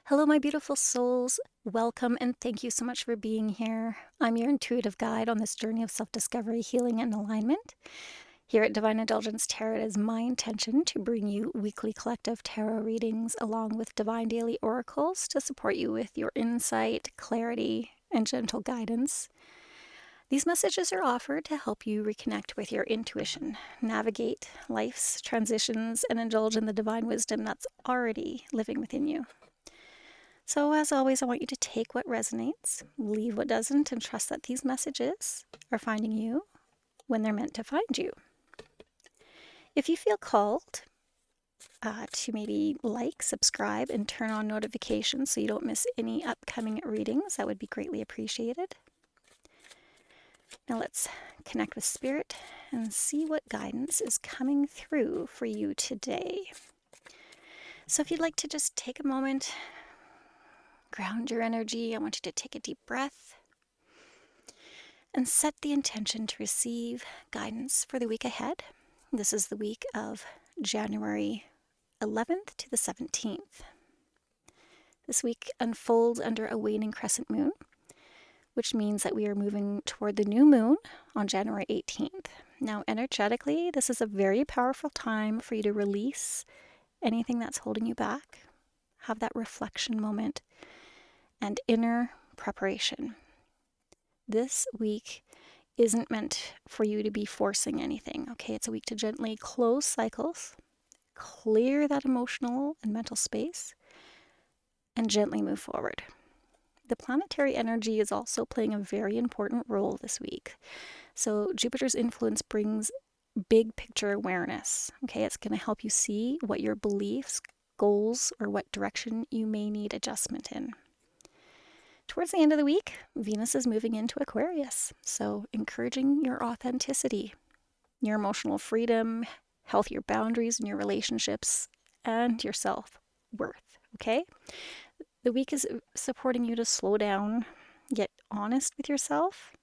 Hello, my beautiful souls. Welcome and thank you so much for being here. I'm your intuitive guide on this journey of self discovery, healing, and alignment. Here at Divine Indulgence Tarot, it is my intention to bring you weekly collective tarot readings along with divine daily oracles to support you with your insight, clarity, and gentle guidance. These messages are offered to help you reconnect with your intuition, navigate life's transitions, and indulge in the divine wisdom that's already living within you. So, as always, I want you to take what resonates, leave what doesn't, and trust that these messages are finding you when they're meant to find you. If you feel called to maybe like, subscribe, and turn on notifications so you don't miss any upcoming readings, that would be greatly appreciated. Now, let's connect with Spirit and see what guidance is coming through for you today. So, if you'd like to just take a moment, ground your energy, I want you to take a deep breath and set the intention to receive guidance for the week ahead. This is the week of January 11th to the 17th. This week unfolds under a waning crescent moon, which means that we are moving toward the new moon on January 18th. Now, energetically, this is a very powerful time for you to release anything that's holding you back, have that reflection moment, and inner preparation. This week isn't meant for you to be forcing anything, okay? It's a week to gently close cycles, clear that emotional and mental space, and gently move forward. The planetary energy is also playing a very important role this week. So Jupiter's influence brings big picture awareness, okay? It's going to help you see what your beliefs, goals, or what direction you may need adjustment in. Towards the end of the week, Venus is moving into Aquarius, so encouraging your authenticity, your emotional freedom, healthier boundaries in your relationships, and your self-worth, okay? The week is supporting you to slow down, get honest with yourself,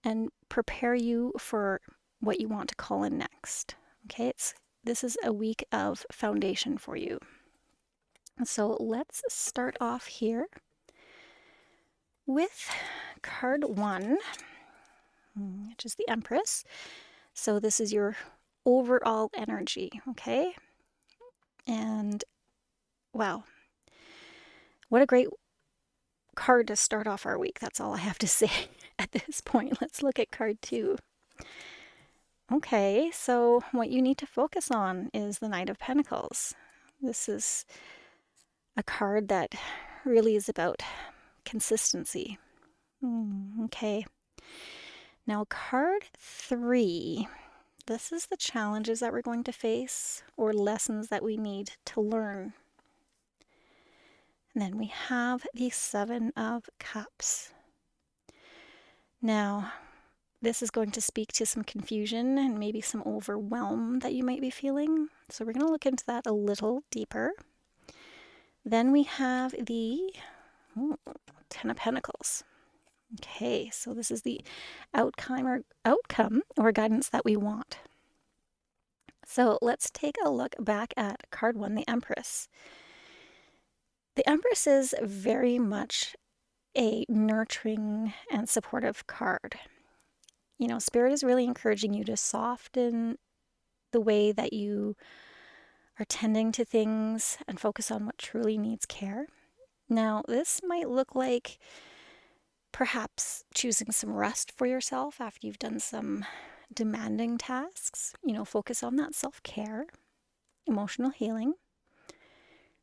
and prepare you for what you want to call in next, okay? This is a week of foundation for you. So let's start off here with card 1, which is the Empress. So this is your overall energy, okay? And wow, what a great card to start off our week. That's all I have to say at this point. Let's look at card 2. Okay, so what you need to focus on is the Knight of Pentacles. This is a card that really is about consistency. Okay. Now, card 3. This is the challenges that we're going to face or lessons that we need to learn. And then we have the 7 of Cups. Now, this is going to speak to some confusion and maybe some overwhelm that you might be feeling. So we're going to look into that a little deeper. Then we have the 10 of Pentacles. Okay, so this is the outcome or guidance that we want. So let's take a look back at card 1, the Empress. The Empress is very much a nurturing and supportive card. You know, Spirit is really encouraging you to soften the way that you are tending to things and focus on what truly needs care. Now, this might look like perhaps choosing some rest for yourself after you've done some demanding tasks. You know, focus on that self-care, emotional healing,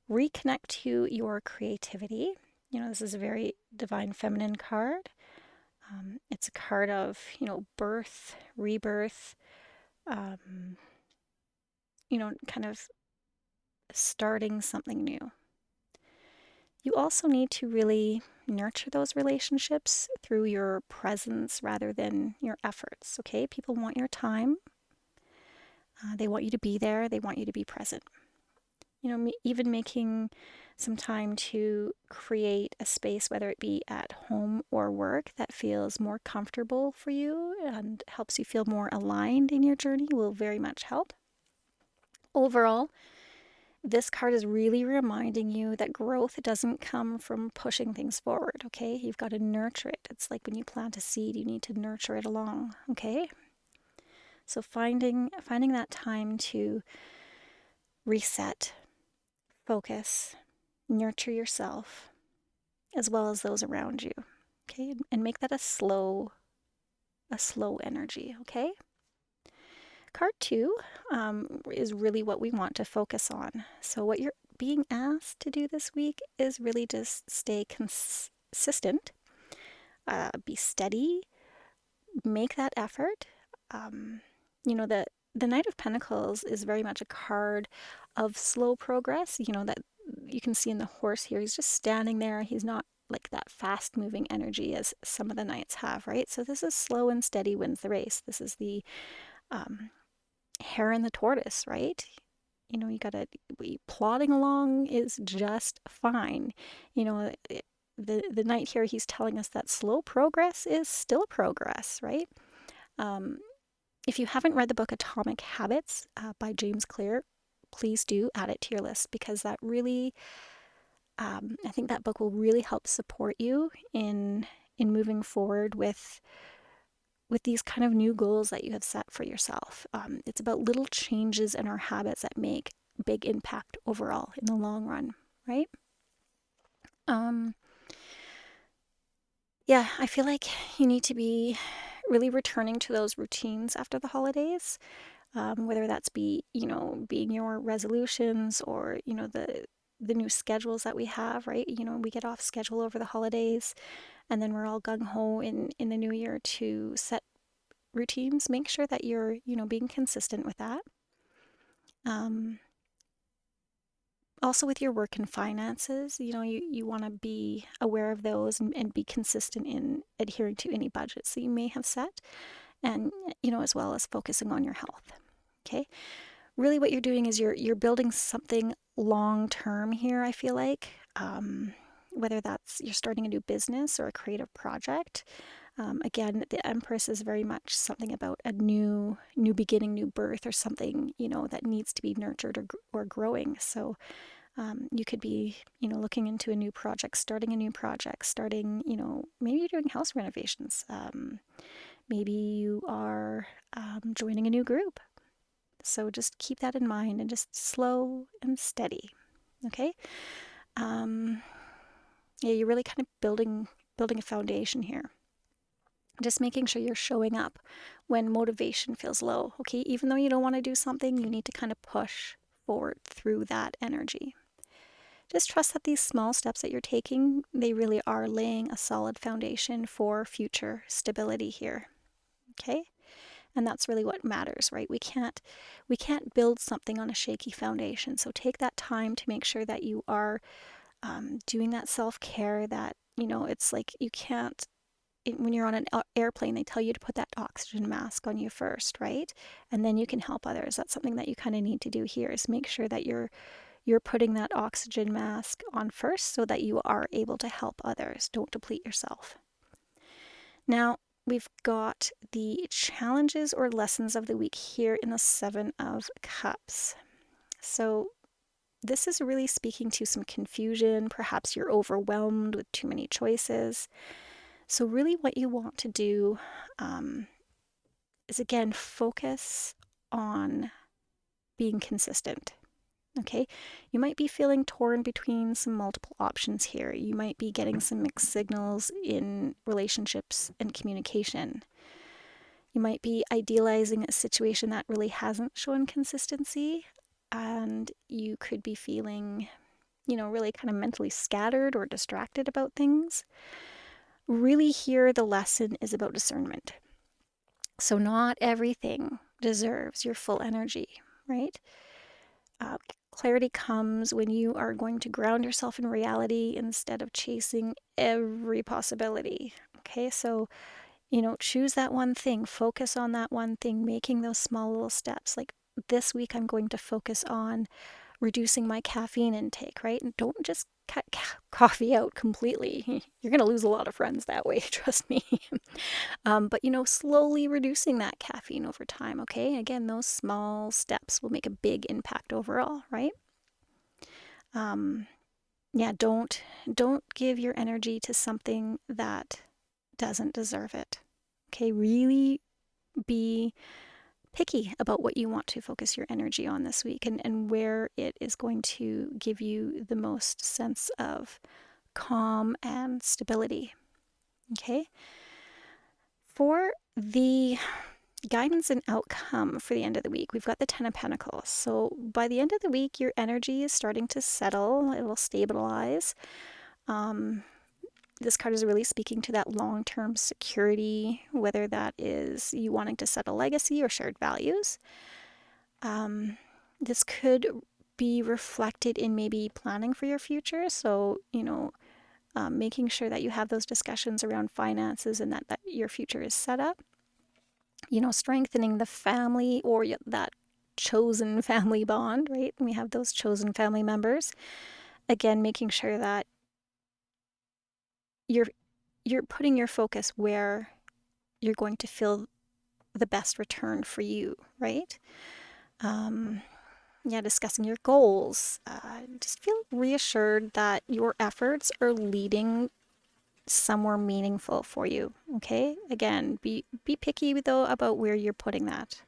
reconnect to your creativity. You know, this is a very divine feminine card. It's a card of, you know, birth, rebirth, you know, kind of starting something new. You also need to really nurture those relationships through your presence rather than your efforts, okay? People want your time. They want you to be there. They want you to be present. You know, even making some time to create a space, whether it be at home or work, that feels more comfortable for you and helps you feel more aligned in your journey will very much help. Overall, This card is really reminding you that growth doesn't come from pushing things forward, okay? You've got to nurture it. It's like when you plant a seed, you need to nurture it along, okay? So finding that time to reset, focus, nurture yourself as well as those around you, okay? And make that a slow energy, okay? Card 2 is really what we want to focus on. So what you're being asked to do this week is really just stay consistent, be steady, make that effort. Um, the Knight of Pentacles is very much a card of slow progress. That you can see in the horse here. He's just standing there. He's not like that fast moving energy as some of the knights have, right? So this is slow and steady wins the race. This is the hare and the tortoise, right? You gotta be plodding along is just fine. The knight here, he's telling us that slow progress is still progress, right? If you haven't read the book Atomic Habits by James Clear, please do add it to your list, because that really, I think that book will really help support you in moving forward with these kind of new goals that you have set for yourself. It's about little changes in our habits that make big impact overall in the long run, right? Yeah, I feel like you need to be really returning to those routines after the holidays, whether that's being your resolutions, or the new schedules that we have, right? We get off schedule over the holidays, and then we're all gung-ho in the new year to set routines. Make sure that you're being consistent with that. Also with your work and finances, you want to be aware of those, and be consistent in adhering to any budgets that you may have set, and as well as focusing on your health. Okay, really what you're doing is you're building something long term here, I feel like. Whether that's you're starting a new business or a creative project. Again, the Empress is very much something about a new beginning, new birth, or something that needs to be nurtured or growing. So you could be looking into a new project, starting maybe you're doing house renovations. Maybe you are joining a new group. So just keep that in mind, and just slow and steady. Okay. Yeah, you're really kind of building a foundation here. Just making sure you're showing up when motivation feels low. Okay, even though you don't want to do something, you need to kind of push forward through that energy. Just trust that these small steps that you're taking, they really are laying a solid foundation for future stability here. Okay? And that's really what matters, right? We can't build something on a shaky foundation. So take that time to make sure that you are doing that self-care. That it's like you can't, when you're on an airplane, they tell you to put that oxygen mask on you first, right? And then you can help others. That's something that you kind of need to do here, is make sure that you're putting that oxygen mask on first, so that you are able to help others. Don't deplete yourself. Now, we've got the challenges or lessons of the week here in the Seven of Cups. So this is really speaking to some confusion. Perhaps you're overwhelmed with too many choices. So really what you want to do is, again, focus on being consistent. Okay, you might be feeling torn between some multiple options here. You might be getting some mixed signals in relationships and communication. You might be idealizing a situation that really hasn't shown consistency, and you could be feeling, really kind of mentally scattered or distracted about things. Really, here the lesson is about discernment. So not everything deserves your full energy, right? Clarity comes when you are going to ground yourself in reality instead of chasing every possibility. Okay, so choose that one thing, focus on that one thing, making those small little steps. Like this week, I'm going to focus on reducing my caffeine intake, right? And don't just cut coffee out completely. You're going to lose a lot of friends that way, trust me. But slowly reducing that caffeine over time, okay? Again, those small steps will make a big impact overall, right? Yeah, don't give your energy to something that doesn't deserve it. Okay, really be picky about what you want to focus your energy on this week, and where it is going to give you the most sense of calm and stability. Okay, for the guidance and outcome for the end of the week, we've got the Ten of Pentacles. So by the end of the week, your energy is starting to settle, it will stabilize. This card is really speaking to that long-term security, whether that is you wanting to set a legacy or shared values. This could be reflected in maybe planning for your future. So, making sure that you have those discussions around finances and that your future is set up. Strengthening the family or that chosen family bond, right? We have those chosen family members. Again, making sure that you're putting your focus where you're going to feel the best return for you, right? Discussing your goals. Just feel reassured that your efforts are leading somewhere meaningful for you. Okay. Again, be picky though about where you're putting that.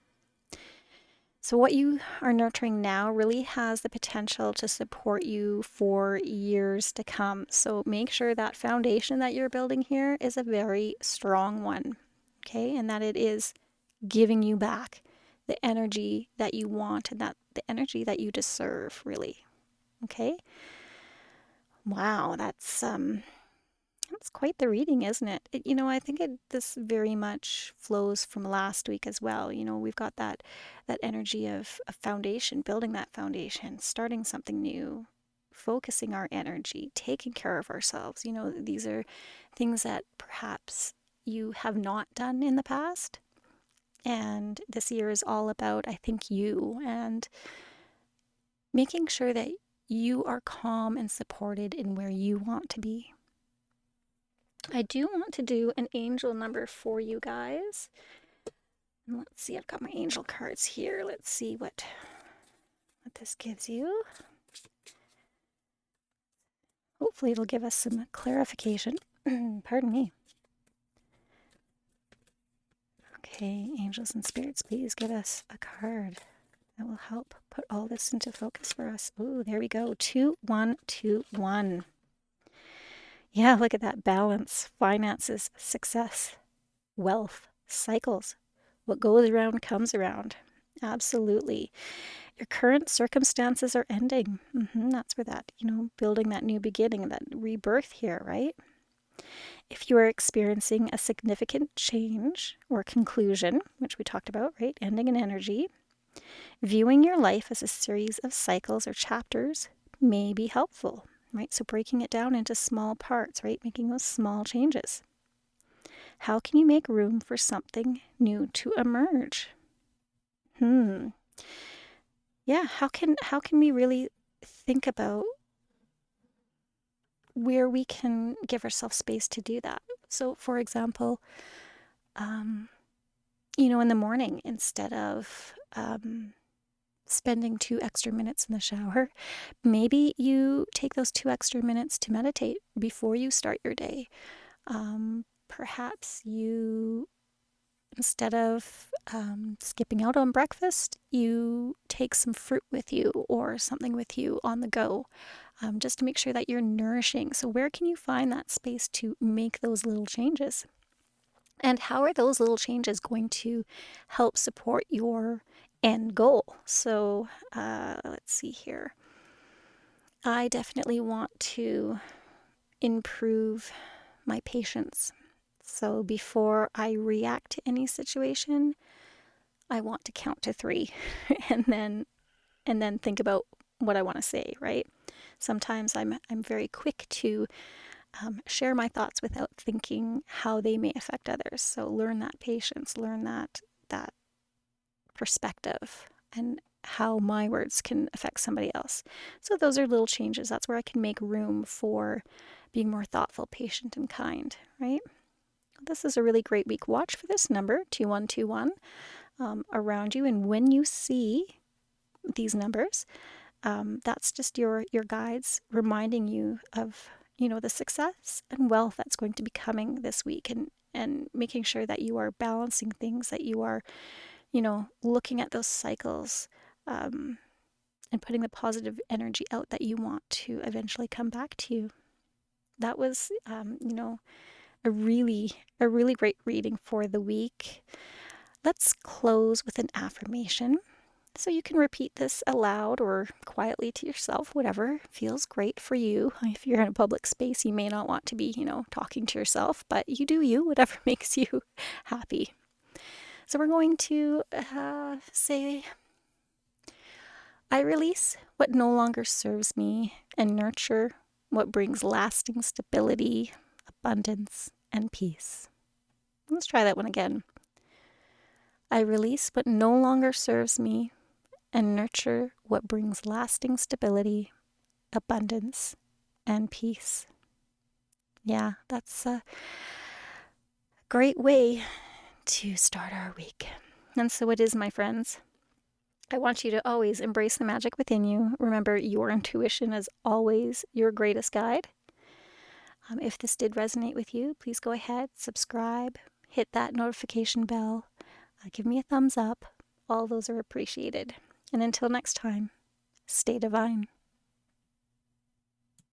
So what you are nurturing now really has the potential to support you for years to come. So make sure that foundation that you're building here is a very strong one, okay? And that it is giving you back the energy that you want and that the energy that you deserve, really, okay? Wow, that's quite the reading, isn't it? I think this very much flows from last week as well. We've got that energy of a foundation, building that foundation, starting something new, focusing our energy, taking care of ourselves. These are things that perhaps you have not done in the past. And this year is all about, I think, you and making sure that you are calm and supported in where you want to be. I do want to do an angel number for you guys. And let's see, I've got my angel cards here. Let's see what this gives you. Hopefully it'll give us some clarification. Pardon me. Okay, angels and spirits, please give us a card that will help put all this into focus for us. Ooh, there we go. 2-1-2-1. Yeah, look at that balance. Finances, success, wealth, cycles. What goes around comes around. Absolutely. Your current circumstances are ending. That's where that, building that new beginning, that rebirth here, right? If you are experiencing a significant change or conclusion, which we talked about, right? Ending in energy, viewing your life as a series of cycles or chapters may be helpful, right? So breaking it down into small parts, right? Making those small changes. How can you make room for something new to emerge? Yeah, how can we really think about where we can give ourselves space to do that? So, for example, in the morning, instead of spending 2 extra minutes in the shower, maybe you take those 2 extra minutes to meditate before you start your day. Perhaps you, instead of skipping out on breakfast, you take some fruit with you or something with you on the go, just to make sure that you're nourishing. So where can you find that space to make those little changes? And how are those little changes going to help support your end goal? So let's see here. I definitely want to improve my patience. So before I react to any situation, I want to count to 3 and then think about what I want to say, right? Sometimes I'm very quick to share my thoughts without thinking how they may affect others. So learn that patience, learn that perspective, and how my words can affect somebody else. So those are little changes. That's where I can make room for being more thoughtful, patient, and kind, right? This is a really great week. Watch for this number, 2121, around you. And when you see these numbers, That's just your guides reminding you of, the success and wealth that's going to be coming this week, and making sure that you are balancing things, that you are, looking at those cycles, and putting the positive energy out that you want to eventually come back to you. That was, a really great reading for the week. Let's close with an affirmation. So you can repeat this aloud or quietly to yourself, whatever feels great for you. If you're in a public space, you may not want to be, talking to yourself, but you do you, whatever makes you happy. So we're going to say, I release what no longer serves me and nurture what brings lasting stability, abundance, and peace. Let's try that one again. I release what no longer serves me and nurture what brings lasting stability, abundance, and peace. Yeah, that's a great way to start our week. And so it is, my friends. I want you to always embrace the magic within you. Remember, your intuition is always your greatest guide. If this did resonate with you, please go ahead, subscribe, hit that notification bell, give me a thumbs up. All those are appreciated. And until next time, stay divine.